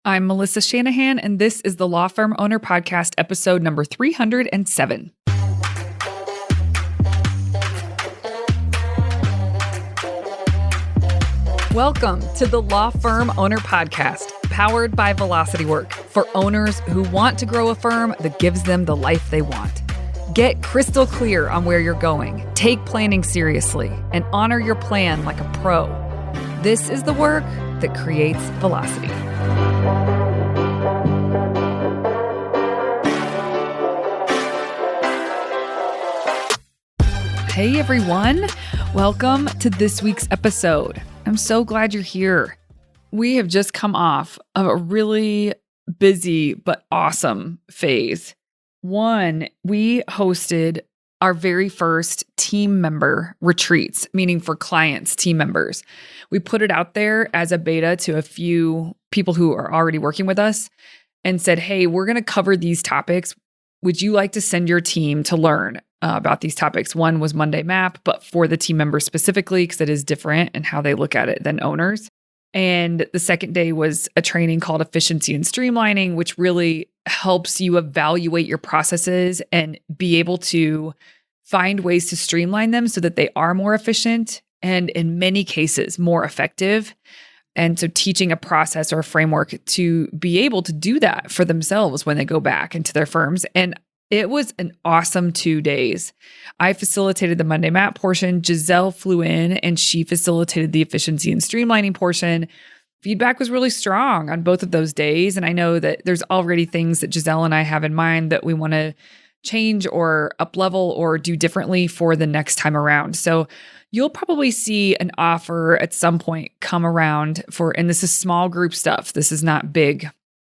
I'm Melissa Shanahan, and this is the Law Firm Owner Podcast, episode number 307. Welcome to the Law Firm Owner Podcast, powered by Velocity Work, for owners who want to grow a firm that gives them the life they want. Get crystal clear on where you're going, take planning seriously, and honor your plan like a pro. This is the work that creates velocity. Hey everyone, welcome to this week's episode. I'm so glad you're here. We have just come off of a really busy but awesome phase. One, we hosted our very first team member retreats, meaning for clients, team members. We put it out there as a beta to a few people who are already working with us and said, hey, we're going to cover these topics. Would you like to send your team to learn about these topics? One was Monday Map, but for the team members specifically, because it is different in how they look at it than owners. And the second day was a training called Efficiency and Streamlining, which really helps you evaluate your processes and be able to find ways to streamline them so that they are more efficient and in many cases more effective. And so teaching a process or a framework to be able to do that for themselves when they go back into their firms. And it was an awesome 2 days. I facilitated the Monday Map portion. Giselle flew in and she facilitated the efficiency and streamlining portion. Feedback was really strong on both of those days. And I know that there's already things that Giselle and I have in mind that we want to change or up-level or do differently for the next time around. So you'll probably see an offer at some point come around and this is small group stuff. This is not big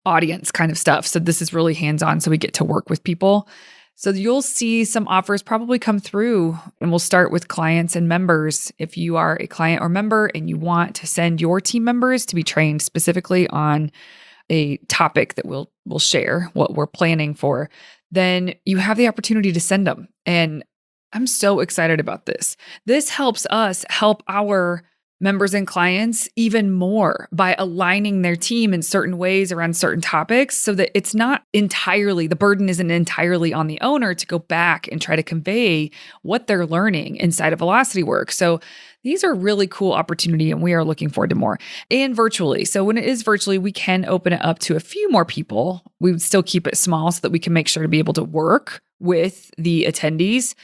audience kind of stuff. So this is really hands-on. So we get to work with people. So you'll see some offers probably come through, and we'll start with clients and members. If you are a client or member and you want to send your team members to be trained specifically on a topic that we'll share what we're planning for, then you have the opportunity to send them. And I'm so excited about this. This helps us help our members and clients even more by aligning their team in certain ways around certain topics so that it's not entirely, the burden isn't entirely on the owner to go back and try to convey what they're learning inside of Velocity Work. So these are really cool opportunity and we are looking forward to more. And virtually. So when it is virtually, we can open it up to a few more people. We would still keep it small so that we can make sure to be able to work with the attendees,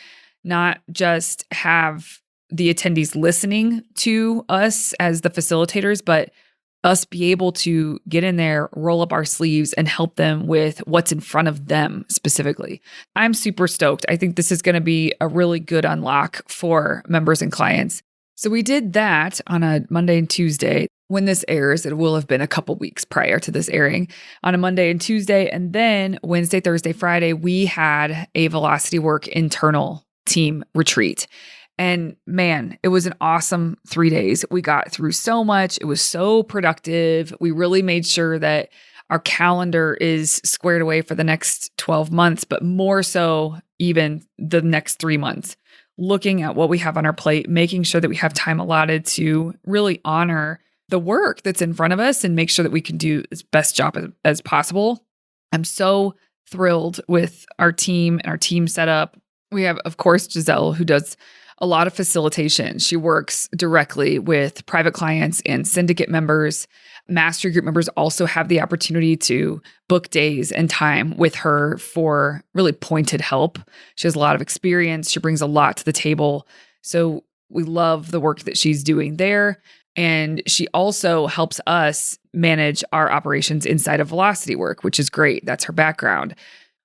not just have the attendees listening to us as the facilitators, but us be able to get in there, roll up our sleeves, and help them with what's in front of them specifically. I'm super stoked. I think this is going to be a really good unlock for members and clients. So we did that on a Monday and Tuesday. When this airs, it will have been a couple weeks prior to this airing on a Monday and Tuesday. And then Wednesday, Thursday, Friday, we had a Velocity Work internal team retreat. And man, it was an awesome 3 days. We got through so much. It was so productive. We really made sure that our calendar is squared away for the next 12 months, but more so even the next 3 months. Looking at what we have on our plate, making sure that we have time allotted to really honor the work that's in front of us and make sure that we can do as best job as possible. I'm so thrilled with our team and our team setup. We have, of course, Giselle, who does a lot of facilitation. She works directly with private clients and syndicate members. Mastery group members also have the opportunity to book days and time with her for really pointed help. She has a lot of experience. She brings a lot to the table. So we love the work that she's doing there. And she also helps us manage our operations inside of Velocity Work, which is great. That's her background.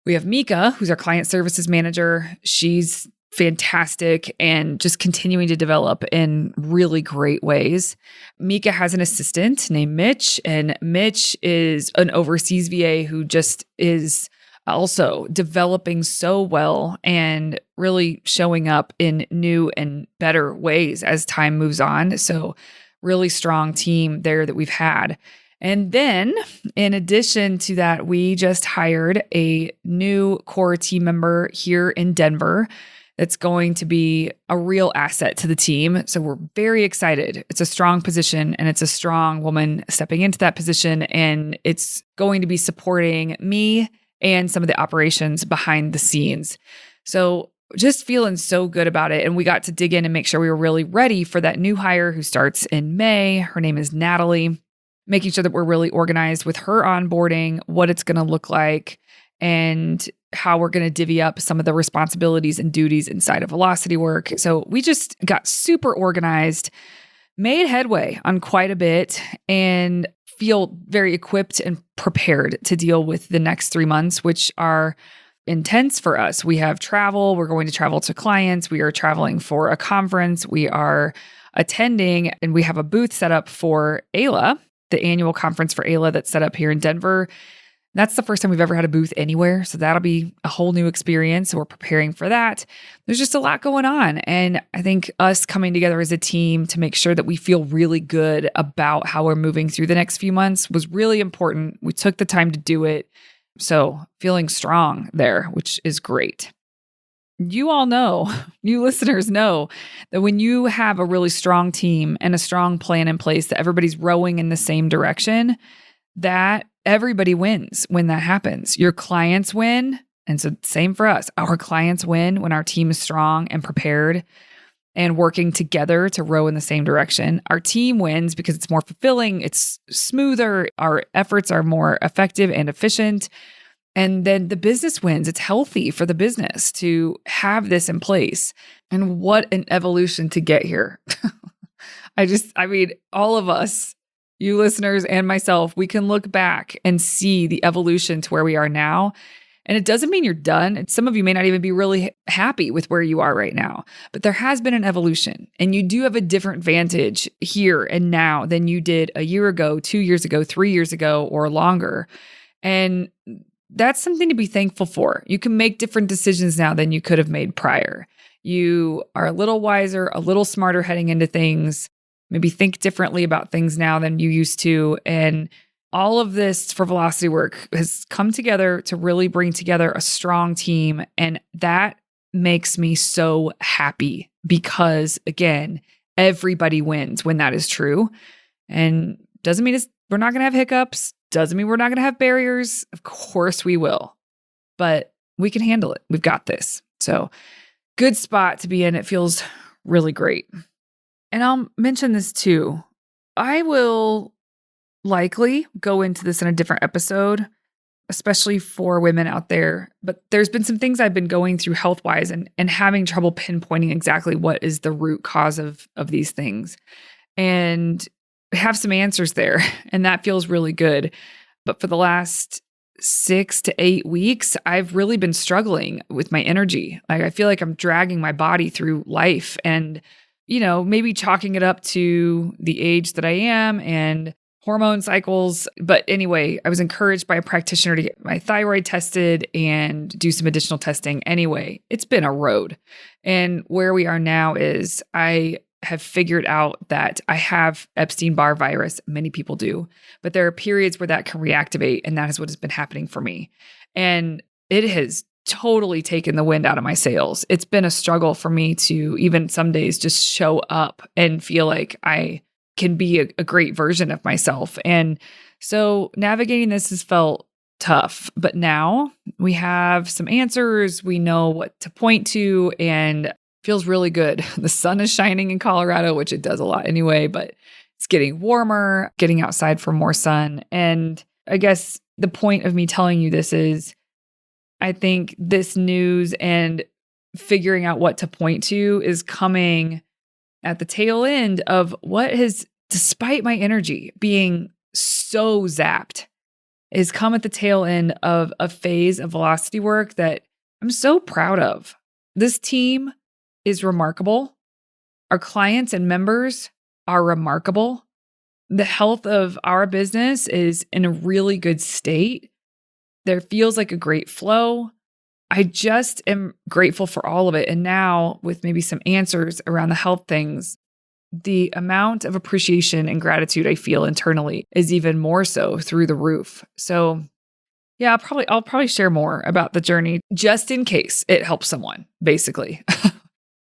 We have Mika, who's our client services manager. She's fantastic and just continuing to develop in really great ways. Mika has an assistant named Mitch, and Mitch is an overseas VA who just is also developing so well and really showing up in new and better ways as time moves on. So really strong team there that we've had. And then in addition to that, we just hired a new core team member here in Denver. that's going to be a real asset to the team. So we're very excited. It's a strong position and it's a strong woman stepping into that position. And it's going to be supporting me and some of the operations behind the scenes. So just feeling so good about it. And we got to dig in and make sure we were really ready for that new hire who starts in May. Her name is Natalie, making sure that we're really organized with her onboarding, what it's going to look like, and how we're going to divvy up some of the responsibilities and duties inside of Velocity Work. So we just got super organized, made headway on quite a bit, and feel very equipped and prepared to deal with the next 3 months, which are intense for us. We have travel. We're going to travel to clients. We are traveling for a conference. We are attending, and we have a booth set up for AILA, the annual conference for AILA that's set up here in Denver. That's the first time we've ever had a booth anywhere. So that'll be a whole new experience. So we're preparing for that. There's just a lot going on. And I think us coming together as a team to make sure that we feel really good about how we're moving through the next few months was really important. We took the time to do it. So feeling strong there, which is great. You all know, you listeners know that when you have a really strong team and a strong plan in place, that everybody's rowing in the same direction, that everybody wins when that happens. Your clients win. And so same for us. Our clients win when our team is strong and prepared and working together to row in the same direction. Our team wins because it's more fulfilling, it's smoother, our efforts are more effective and efficient. And then the business wins. It's healthy for the business to have this in place. And what an evolution to get here. I mean, all of us, you listeners and myself, we can look back and see the evolution to where we are now. And it doesn't mean you're done. And some of you may not even be really happy with where you are right now, but there has been an evolution, and you do have a different vantage here and now than you did a year ago, 2 years ago, 3 years ago, or longer. And that's something to be thankful for. You can make different decisions now than you could have made prior. You are a little wiser, a little smarter heading into things, maybe think differently about things now than you used to. And all of this for Velocity Work has come together to really bring together a strong team. And that makes me so happy because, again, everybody wins when that is true. And doesn't mean we're not going to have hiccups. Doesn't mean we're not going to have barriers. Of course we will, but we can handle it. We've got this. So good spot to be in. It feels really great. And I'll mention this too. I will likely go into this in a different episode, especially for women out there. But there's been some things I've been going through health-wise and having trouble pinpointing exactly what is the root cause of these things. And have some answers there. And that feels really good. But for the last 6 to 8 weeks, I've really been struggling with my energy. Like I feel like I'm dragging my body through life and, maybe chalking it up to the age that I am and hormone cycles. But anyway, I was encouraged by a practitioner to get my thyroid tested and do some additional testing. Anyway, it's been a road. And where we are now is I have figured out that I have Epstein-Barr virus. Many people do, but there are periods where that can reactivate. And that is what has been happening for me. And it has totally taken the wind out of my sails. It's been a struggle for me to even some days just show up and feel like I can be a great version of myself. And so navigating this has felt tough, but now we have some answers. We know what to point to and feels really good. The sun is shining in Colorado, which it does a lot anyway, but it's getting warmer, getting outside for more sun. And I guess the point of me telling you this is I think this news and figuring out what to point to is coming at the tail end of what has, despite my energy being so zapped, has come at the tail end of a phase of Velocity Work that I'm so proud of. This team is remarkable. Our clients and members are remarkable. The health of our business is in a really good state. There feels like a great flow. I just am grateful for all of it. And now with maybe some answers around the health things, the amount of appreciation and gratitude I feel internally is even more so through the roof. So Yeah, I'll probably share more about the journey just in case it helps someone, basically.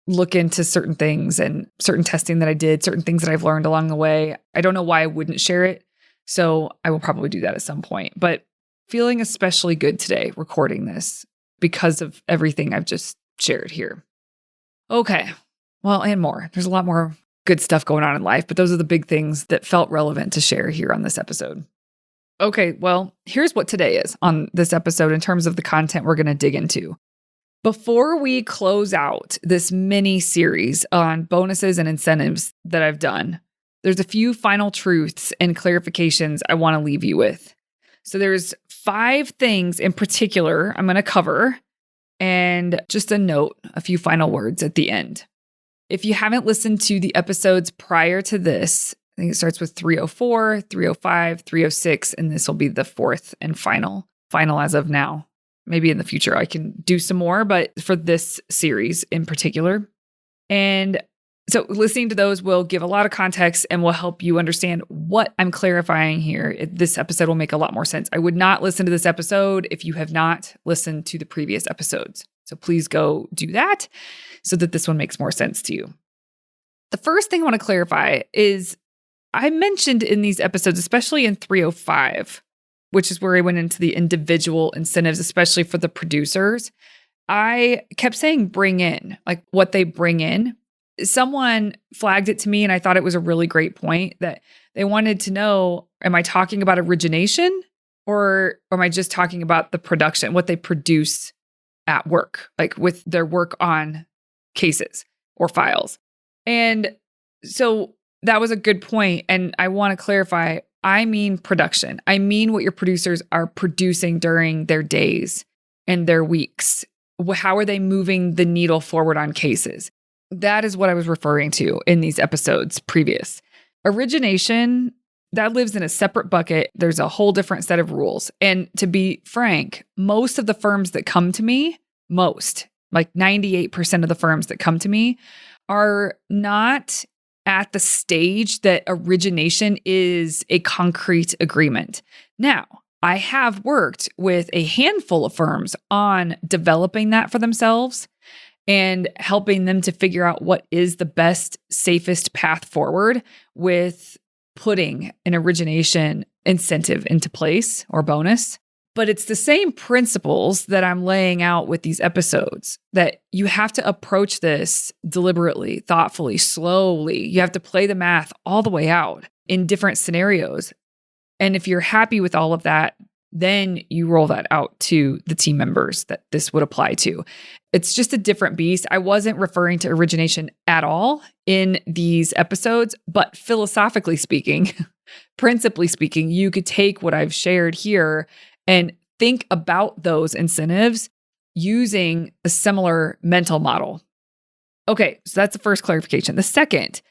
Look into certain things and certain testing that I did, certain things that I've learned along the way. I don't know why I wouldn't share it. So I will probably do that at some point. But feeling especially good today recording this because of everything I've just shared here. Okay. Well, and more. There's a lot more good stuff going on in life, but those are the big things that felt relevant to share here on this episode. Okay, well, here's what today is on this episode in terms of the content we're going to dig into. Before we close out this mini series on bonuses and incentives that I've done, there's a few final truths and clarifications I want to leave you with. So there's 5 things in particular I'm going to cover, and just a note, a few final words at the end. If you haven't listened to the episodes prior to this, I think it starts with 304, 305, 306, and this will be the 4th and final as of now. Maybe in the future I can do some more, but for this series in particular. And so listening to those will give a lot of context and will help you understand what I'm clarifying here. This episode will make a lot more sense. I would not listen to this episode if you have not listened to the previous episodes. So please go do that so that this one makes more sense to you. The first thing I want to clarify is I mentioned in these episodes, especially in 305, which is where I went into the individual incentives, especially for the producers, I kept saying bring in, like what they bring in. Someone flagged it to me and I thought it was a really great point that they wanted to know, am I talking about origination or am I just talking about the production, what they produce at work, like with their work on cases or files? And so that was a good point. And I want to clarify, I mean production. I mean what your producers are producing during their days and their weeks. How are they moving the needle forward on cases? That is what I was referring to in these episodes previous. Origination, that lives in a separate bucket. There's a whole different set of rules. And to be frank, most of the firms that come to me, like 98% of the firms that come to me are not at the stage that origination is a concrete agreement. Now, I have worked with a handful of firms on developing that for themselves and helping them to figure out what is the best, safest path forward with putting an origination incentive into place or bonus. But it's the same principles that I'm laying out with these episodes, that you have to approach this deliberately, thoughtfully, slowly. You have to play the math all the way out in different scenarios. And if you're happy with all of that, then you roll that out to the team members that this would apply to. It's just a different beast. I wasn't referring to origination at all in these episodes, but philosophically speaking, principally speaking, you could take what I've shared here and think about those incentives using a similar mental model. Okay, so that's the first clarification. The second,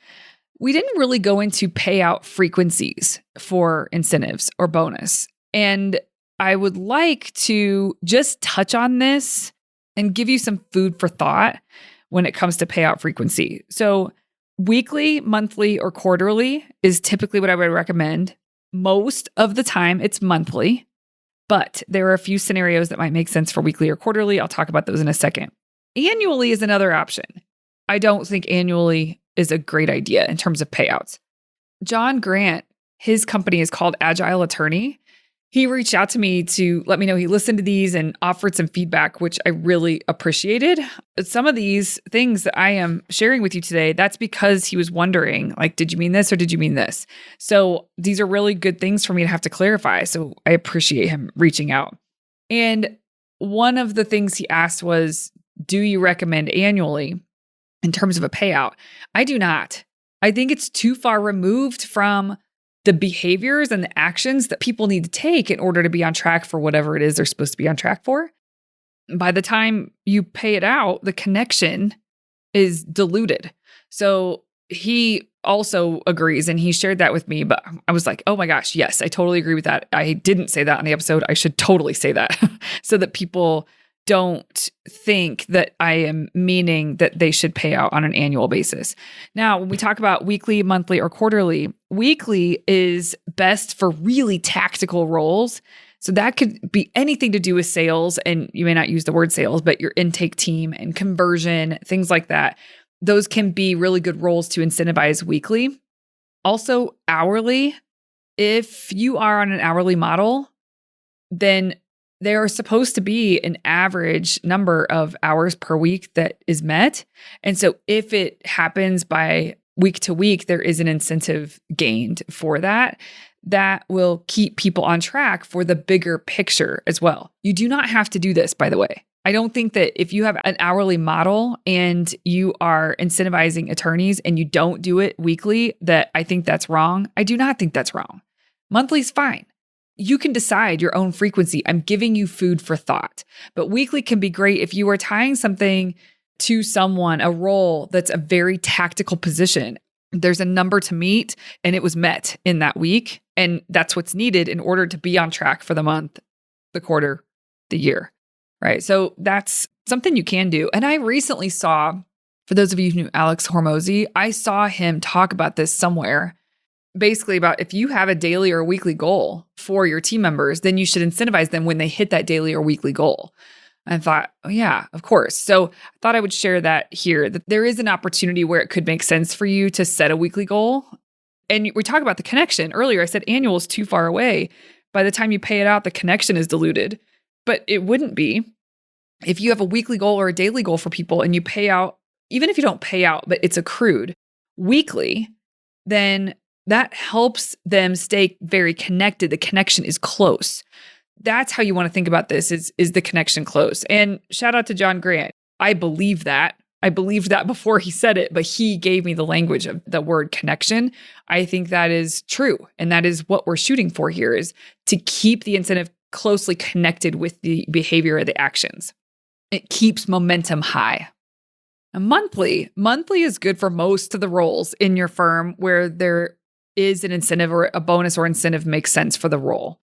we didn't really go into payout frequencies for incentives or bonus. And I would like to just touch on this and give you some food for thought when it comes to payout frequency. So weekly, monthly, or quarterly is typically what I would recommend. Most of the time, it's monthly. But there are a few scenarios that might make sense for weekly or quarterly. I'll talk about those in a second. Annually is another option. I don't think annually is a great idea in terms of payouts. John Grant, his company is called Agile Attorney. He reached out to me to let me know he listened to these and offered some feedback, which I really appreciated. Some of these things that I am sharing with you today, that's because he was wondering, like, did you mean this or did you mean this? So these are really good things for me to have to clarify. So I appreciate him reaching out. And one of the things he asked was, do you recommend annually in terms of a payout? I do not. I think it's too far removed from the behaviors and the actions that people need to take in order to be on track for whatever it is they're supposed to be on track for. By the time you pay it out, the connection is diluted. So he also agrees, and he shared that with me, but I was like, oh my gosh, yes, I totally agree with that. I didn't say that on the episode. I should totally say that so that people don't think that I am meaning that they should pay out on an annual basis. Now, when we talk about weekly, monthly, or quarterly, weekly is best for really tactical roles. So that could be anything to do with sales, and you may not use the word sales, but your intake team and conversion, things like that. Those can be really good roles to incentivize weekly. Also, hourly. If you are on an hourly model, then there are supposed to be an average number of hours per week that is met. And so if it happens by week to week, there is an incentive gained for that. That will keep people on track for the bigger picture as well. You do not have to do this, by the way. I don't think that if you have an hourly model and you are incentivizing attorneys and you don't do it weekly, that I think that's wrong. I do not think that's wrong. Monthly is fine. You can decide your own frequency. I'm giving you food for thought. But weekly can be great if you are tying something to someone, a role that's a very tactical position. There's a number to meet and it was met in that week. And that's what's needed in order to be on track for the month, the quarter, the year, right? So that's something you can do. And I recently saw, for those of you who knew Alex Hormozy, I saw him talk about this somewhere. Basically about if you have a daily or weekly goal for your team members, then you should incentivize them when they hit that daily or weekly goal. I thought, oh yeah, of course. So I thought I would share that here, that there is an opportunity where it could make sense for you to set a weekly goal. And we talked about the connection earlier. I said annual is too far away. By the time you pay it out, the connection is diluted, but it wouldn't be. If you have a weekly goal or a daily goal for people and you pay out, even if you don't pay out, but it's accrued weekly, then that helps them stay very connected. The connection is close. That's how you want to think about this is the connection close. And shout out to John Grant. I believe that. I believed that before he said it, but he gave me the language of the word connection. I think that is true. And that is what we're shooting for here, is to keep the incentive closely connected with the behavior or the actions. It keeps momentum high. And monthly is good for most of the roles in your firm where there is an incentive or a bonus or incentive makes sense for the role.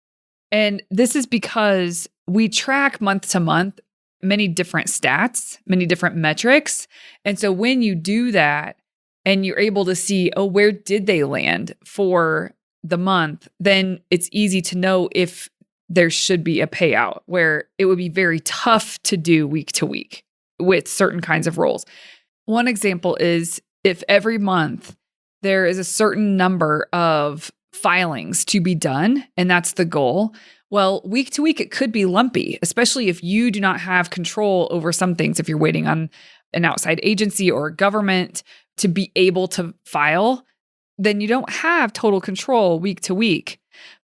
And this is because we track month to month many different stats, many different metrics. And so when you do that and you're able to see, oh, where did they land for the month, then it's easy to know if there should be a payout, where it would be very tough to do week to week with certain kinds of roles. One example is if every month there is a certain number of filings to be done, and that's the goal. Well, week to week, it could be lumpy, especially if you do not have control over some things. If you're waiting on an outside agency or government to be able to file, then you don't have total control week to week.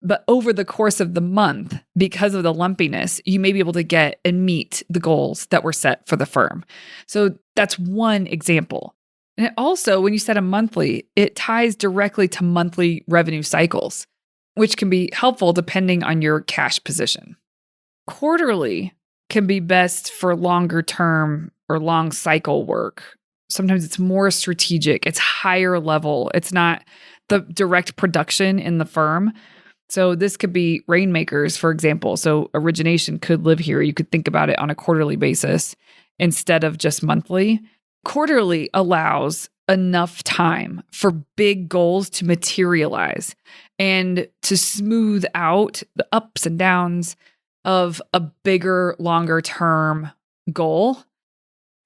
But over the course of the month, because of the lumpiness, you may be able to get and meet the goals that were set for the firm. So that's one example. And also, when you set a monthly, it ties directly to monthly revenue cycles, which can be helpful depending on your cash position. Quarterly can be best for longer term or long cycle work. Sometimes it's more strategic, it's higher level, it's not the direct production in the firm. So this could be rainmakers, for example. So origination could live here. You could think about it on a quarterly basis instead of just monthly. Quarterly allows enough time for big goals to materialize and to smooth out the ups and downs of a bigger, longer term goal.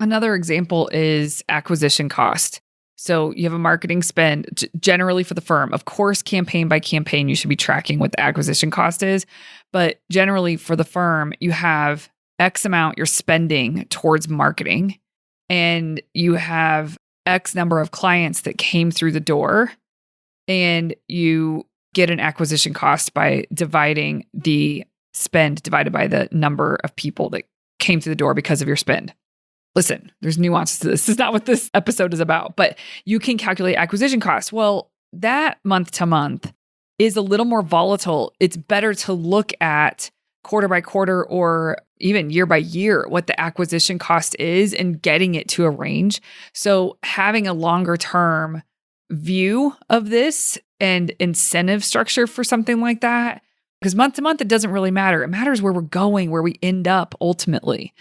Another example is acquisition cost. So you have a marketing spend generally for the firm. Of course, campaign by campaign, you should be tracking what the acquisition cost is. But generally for the firm, you have X amount you're spending towards marketing, and you have X number of clients that came through the door, and you get an acquisition cost by dividing the spend divided by the number of people that came through the door because of your spend. Listen, there's nuances to this. This is not what this episode is about, but you can calculate acquisition costs. Well, that month to month is a little more volatile. It's better to look at quarter by quarter or even year by year what the acquisition cost is and getting it to a range. So having a longer term view of this and incentive structure for something like that Because month to month, it doesn't really matter. It matters where we're going, where we end up ultimately.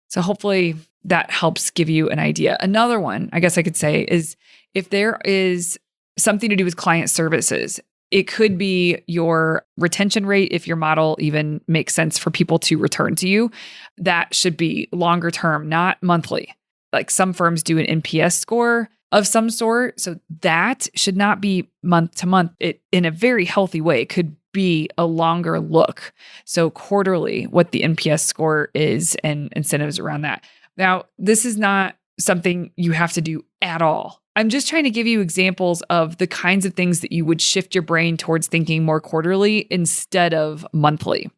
So hopefully that helps give you an idea. Another one, I guess I could say, is if there is something to do with client services, it could be your retention rate, if your model even makes sense for people to return to you. That should be longer term, not monthly. Like some firms do an NPS score of some sort. So that should not be month to month. It, in a very healthy way, could be a longer look. So quarterly, what the NPS score is and incentives around that. Now, this is not something you have to do at all. I'm just trying to give you examples of the kinds of things that you would shift your brain towards thinking more quarterly instead of monthly.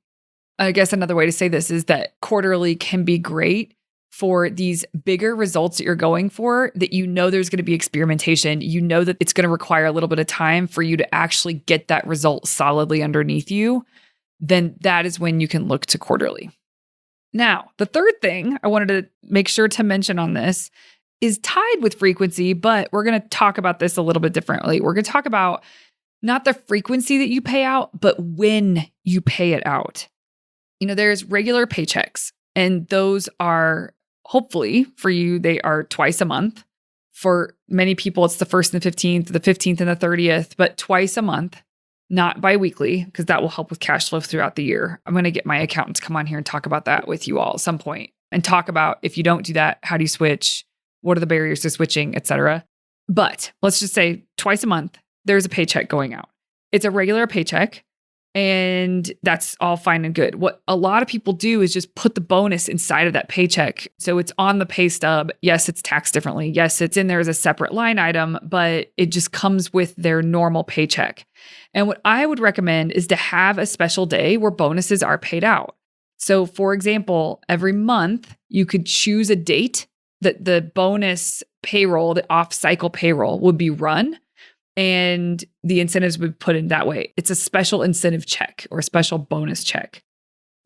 I guess another way to say this is that quarterly can be great for these bigger results that you're going for, that you know there's going to be experimentation. You know that it's going to require a little bit of time for you to actually get that result solidly underneath you. Then that is when you can look to quarterly. Now, the third thing I wanted to make sure to mention on this is tied with frequency, but we're going to talk about this a little bit differently. We're going to talk about not the frequency that you pay out, but when you pay it out. There's regular paychecks, and those are hopefully for you, they are twice a month. For many people, it's the 1st and the 15th and the 30th, but twice a month, not biweekly, because that will help with cash flow throughout the year. I'm going to get my accountant to come on here and talk about that with you all at some point and talk about if you don't do that, how do you switch? What are the barriers to switching, et cetera. But let's just say twice a month, there's a paycheck going out. It's a regular paycheck, and that's all fine and good. What a lot of people do is just put the bonus inside of that paycheck. So it's on the pay stub. Yes, it's taxed differently. Yes, it's in there as a separate line item, but it just comes with their normal paycheck. And what I would recommend is to have a special day where bonuses are paid out. So for example, every month you could choose a date that the bonus payroll, the off-cycle payroll would be run, and the incentives would be put in that way. It's a special incentive check or a special bonus check.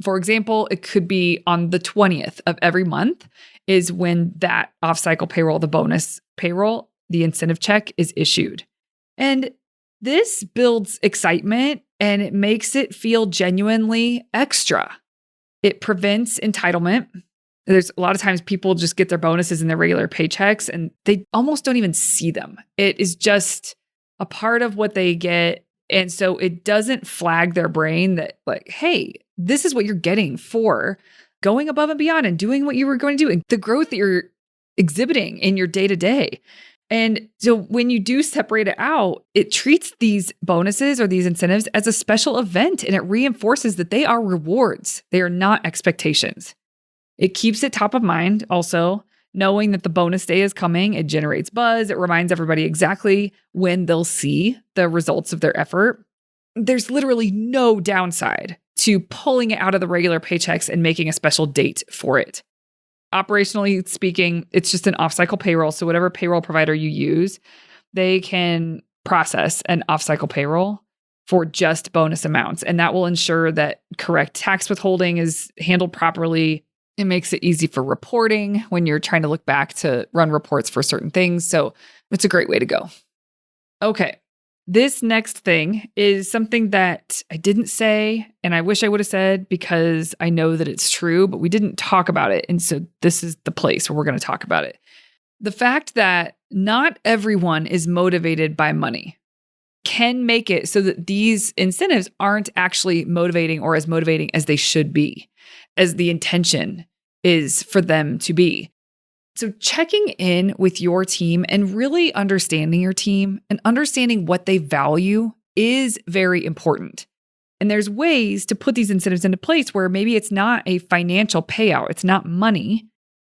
For example, it could be on the 20th of every month is when that off-cycle payroll, the bonus payroll, the incentive check is issued. And this builds excitement and it makes it feel genuinely extra. It prevents entitlement. There's a lot of times people just get their bonuses in their regular paychecks and they almost don't even see them. It is just a part of what they get. And so it doesn't flag their brain that like, hey, this is what you're getting for going above and beyond and doing what you were going to do and the growth that you're exhibiting in your day-to-day. And so when you do separate it out, it treats these bonuses or these incentives as a special event, and it reinforces that they are rewards. They are not expectations. It keeps it top of mind also, knowing that the bonus day is coming. It generates buzz. It reminds everybody exactly when they'll see the results of their effort. There's literally no downside to pulling it out of the regular paychecks and making a special date for it. Operationally speaking, it's just an off-cycle payroll. So whatever payroll provider you use, they can process an off-cycle payroll for just bonus amounts. And that will ensure that correct tax withholding is handled properly. It makes it easy for reporting when you're trying to look back to run reports for certain things. So it's a great way to go. Okay. This next thing is something that I didn't say, and I wish I would have said because I know that it's true, but we didn't talk about it. And so this is the place where we're going to talk about it. The fact that not everyone is motivated by money can make it so that these incentives aren't actually motivating or as motivating as they should be, as the intention is for them to be. So checking in with your team and really understanding your team and understanding what they value is very important. And there's ways to put these incentives into place where maybe it's not a financial payout, it's not money.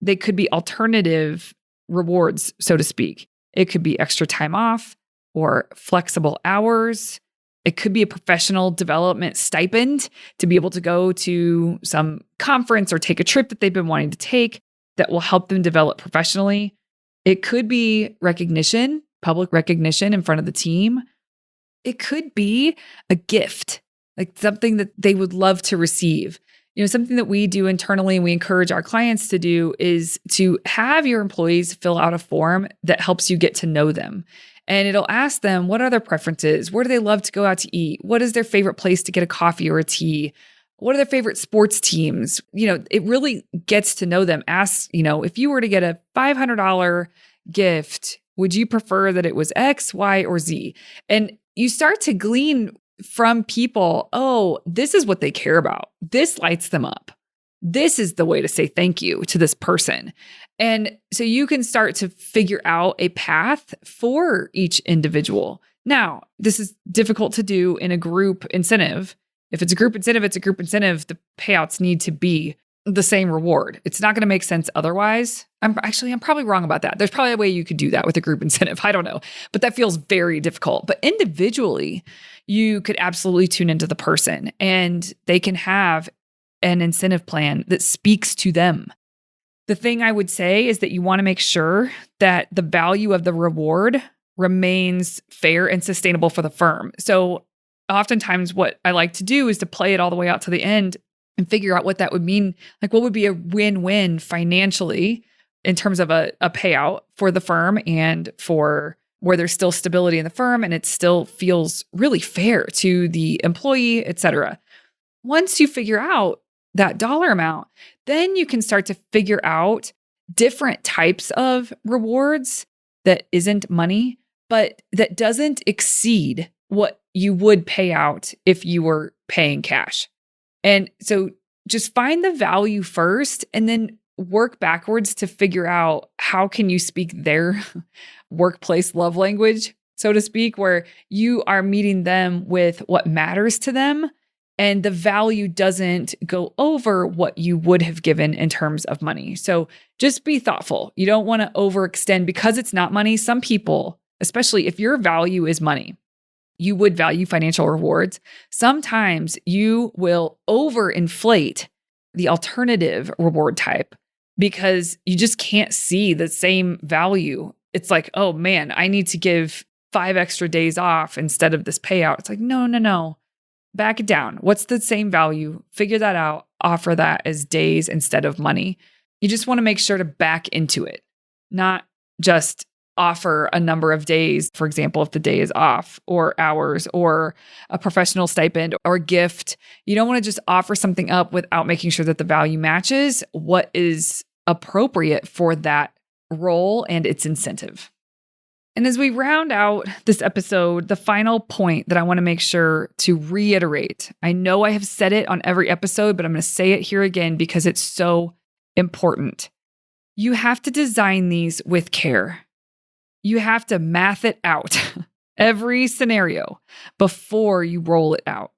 They could be alternative rewards, so to speak. It could be extra time off or flexible hours. It could be a professional development stipend to be able to go to some conference or take a trip that they've been wanting to take that will help them develop professionally. It could be recognition, public recognition in front of the team. It could be a gift, like something that they would love to receive. Something that we do internally and we encourage our clients to do is to have your employees fill out a form that helps you get to know them. And it'll ask them, what are their preferences? Where do they love to go out to eat? What is their favorite place to get a coffee or a tea? What are their favorite sports teams? It really gets to know them. Ask, if you were to get a $500 gift, would you prefer that it was X, Y, or Z? And you start to glean from people, oh, this is what they care about. This lights them up. This is the way to say thank you to this person. And so you can start to figure out a path for each individual. Now, this is difficult to do in a group incentive. If it's a group incentive, it's a group incentive. The payouts need to be the same reward. It's not going to make sense otherwise. I'm probably wrong about that. There's probably a way you could do that with a group incentive. I don't know, but that feels very difficult. But individually, you could absolutely tune into the person and they can have an incentive plan that speaks to them. The thing I would say is that you want to make sure that the value of the reward remains fair and sustainable for the firm. So oftentimes what I like to do is to play it all the way out to the end and figure out what that would mean. Like what would be a win-win financially in terms of a payout for the firm and for where there's still stability in the firm and it still feels really fair to the employee, et cetera. Once you figure out that dollar amount, then you can start to figure out different types of rewards that isn't money, but that doesn't exceed what you would pay out if you were paying cash. And so just find the value first and then work backwards to figure out how can you speak their workplace love language, so to speak, where you are meeting them with what matters to them and the value doesn't go over what you would have given in terms of money. So just be thoughtful. You don't want to overextend because it's not money. Some people, especially if your value is money, you would value financial rewards. Sometimes you will overinflate the alternative reward type because you just can't see the same value. It's like, oh man, I need to give 5 extra days off instead of this payout. It's like, no. Back it down. What's the same value? Figure that out. Offer that as days instead of money. You just want to make sure to back into it, not just offer a number of days, for example, if the day is off, or hours, or a professional stipend or a gift. You don't want to just offer something up without making sure that the value matches what is appropriate for that role and its incentive. And as we round out this episode, the final point that I want to make sure to reiterate, I know I have said it on every episode, but I'm going to say it here again because it's so important. You have to design these with care. You have to math it out, every scenario, before you roll it out.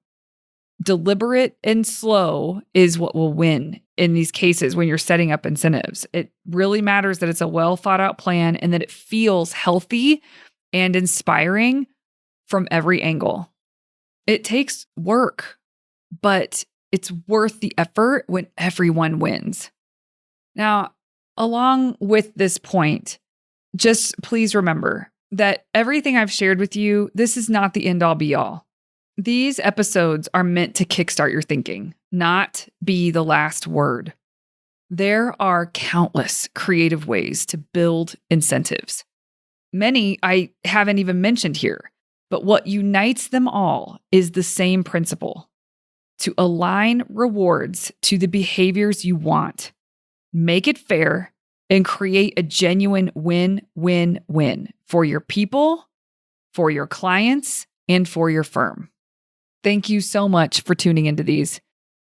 Deliberate and slow is what will win in these cases when you're setting up incentives. It really matters that it's a well thought out plan and that it feels healthy and inspiring from every angle. It takes work, but it's worth the effort when everyone wins. Now, along with this point, just please remember that everything I've shared with you, this is not the end all be all. These episodes are meant to kickstart your thinking, not be the last word. There are countless creative ways to build incentives. Many I haven't even mentioned here, but what unites them all is the same principle: to align rewards to the behaviors you want, make it fair, and create a genuine win-win-win for your people, for your clients, and for your firm. Thank you so much for tuning into these.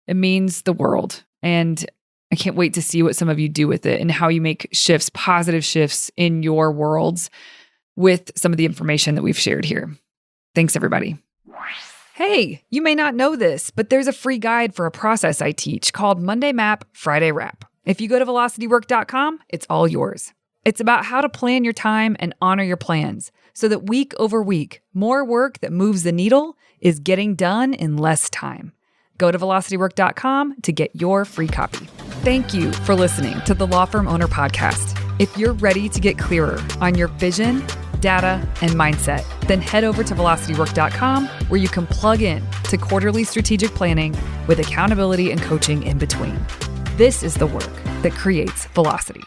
It means the world. And I can't wait to see what some of you do with it and how you make shifts, positive shifts in your worlds with some of the information that we've shared here. Thanks, everybody. Hey, you may not know this, but there's a free guide for a process I teach called Monday Map, Friday Wrap. If you go to velocitywork.com, it's all yours. It's about how to plan your time and honor your plans so that week over week, more work that moves the needle is getting done in less time. Go to velocitywork.com to get your free copy. Thank you for listening to the Law Firm Owner Podcast. If you're ready to get clearer on your vision, data, and mindset, then head over to velocitywork.com where you can plug in to quarterly strategic planning with accountability and coaching in between. This is the work that creates velocity.